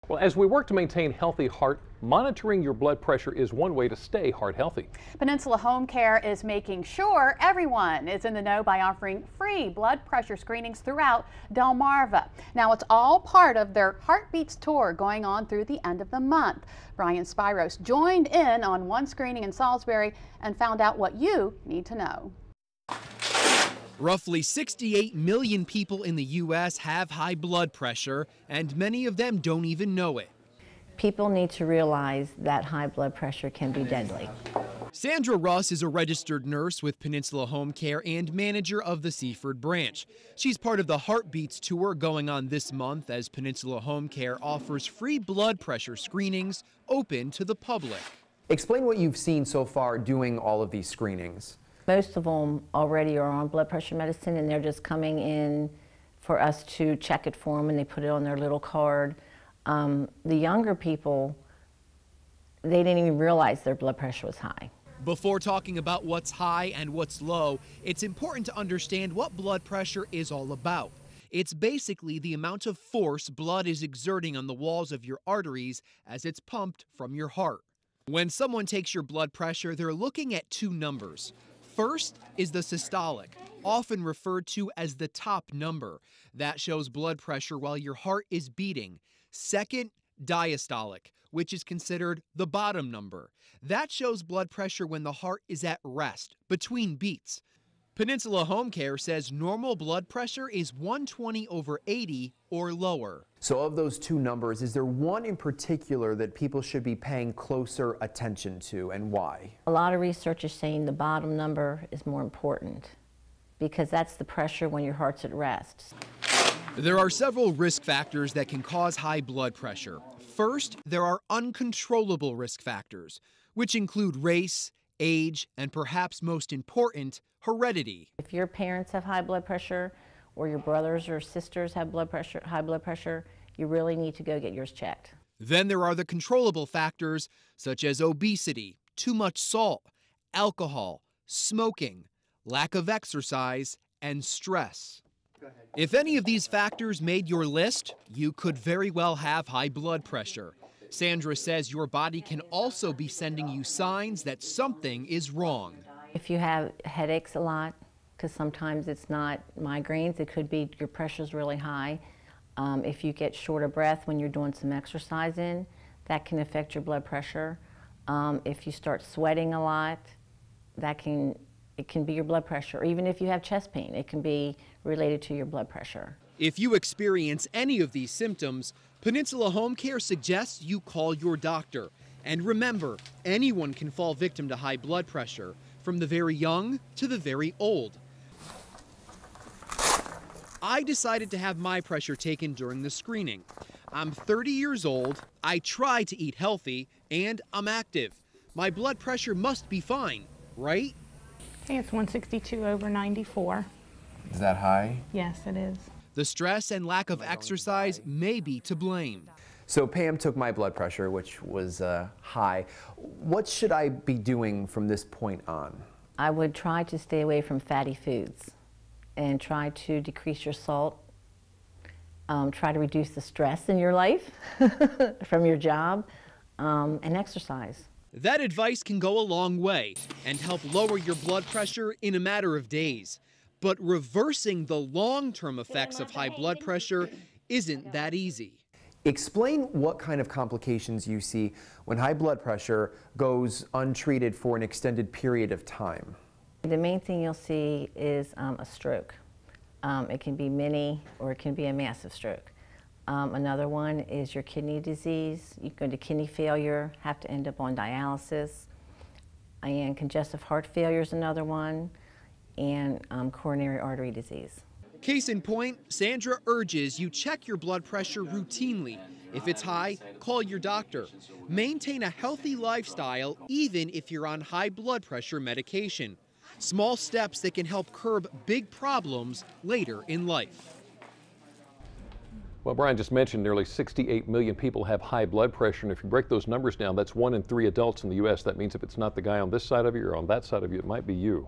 Well, as we work to maintain healthy heart, monitoring your blood pressure is one way to stay heart healthy. Peninsula Home Care is making sure everyone is in the know by offering free blood pressure screenings throughout Delmarva. Now, it's all part of their Heartbeats tour going on through the end of the month. Brian Spiros joined in on one screening in Salisbury and found out what you need to know. Roughly 68 million people in the U.S. have high blood pressure, and many of them don't even know it. People need to realize that high blood pressure can be deadly. Sandra Russ is a registered nurse with Peninsula Home Care and manager of the Seaford branch. She's part of the Heartbeats tour going on this month as Peninsula Home Care offers free blood pressure screenings open to the public. Explain what you've seen so far doing all of these screenings. Most of them already are on blood pressure medicine, and they're just coming in for us to check it for them, and they put it on their little card. The younger people, they didn't even realize their blood pressure was high. Before talking about what's high and what's low, it's important to understand what blood pressure is all about. It's basically the amount of force blood is exerting on the walls of your arteries as it's pumped from your heart. When someone takes your blood pressure, they're looking at two numbers. First is the systolic, often referred to as the top number. That shows blood pressure while your heart is beating. Second, diastolic, which is considered the bottom number. That shows blood pressure when the heart is at rest, between beats. Peninsula Home Care says normal blood pressure is 120/80 or lower. So of those two numbers, is there one in particular that people should be paying closer attention to, and why? A lot of research is saying the bottom number is more important because that's the pressure when your heart's at rest. There are several risk factors that can cause high blood pressure. First, there are uncontrollable risk factors, which include race, age, and perhaps most important, heredity. If your parents have high blood pressure or your brothers or sisters have high blood pressure, you really need to go get yours checked. Then there are the controllable factors such as obesity, too much salt, alcohol, smoking, lack of exercise, and stress. If any of these factors made your list, you could very well have high blood pressure. Sandra says your body can also be sending you signs that something is wrong. If you have headaches a lot, because sometimes it's not migraines, it could be your pressure's really high. If you get short of breath when you're doing some exercising, that can affect your blood pressure. If you start sweating a lot, it can be your blood pressure. Or even if you have chest pain, it can be related to your blood pressure. If you experience any of these symptoms, Peninsula Home Care suggests you call your doctor. And remember, anyone can fall victim to high blood pressure, from the very young to the very old. I decided to have my pressure taken during the screening. I'm 30 years old, I try to eat healthy, and I'm active. My blood pressure must be fine, right? Okay, it's 162/94. Is that high? Yes, it is. The stress and lack of exercise may be to blame. So Pam took my blood pressure, which was high. What should I be doing from this point on? I would try to stay away from fatty foods and try to decrease your salt. Try to reduce the stress in your life from your job, and exercise. That advice can go a long way and help lower your blood pressure in a matter of days. But reversing the long-term effects of high blood pressure isn't that easy. Explain what kind of complications you see when high blood pressure goes untreated for an extended period of time. The main thing you'll see is a stroke. It can be mini or it can be a massive stroke. Another one is your kidney disease. You go to kidney failure, have to end up on dialysis. And congestive heart failure is another one, and coronary artery disease. Case in point, Sandra urges you check your blood pressure routinely. If it's high, call your doctor. Maintain a healthy lifestyle even if you're on high blood pressure medication. Small steps that can help curb big problems later in life. Well, Brian just mentioned nearly 68 million people have high blood pressure, and if you break those numbers down, that's 1 in 3 adults in the U.S. That means if it's not the guy on this side of you or on that side of you, it might be you.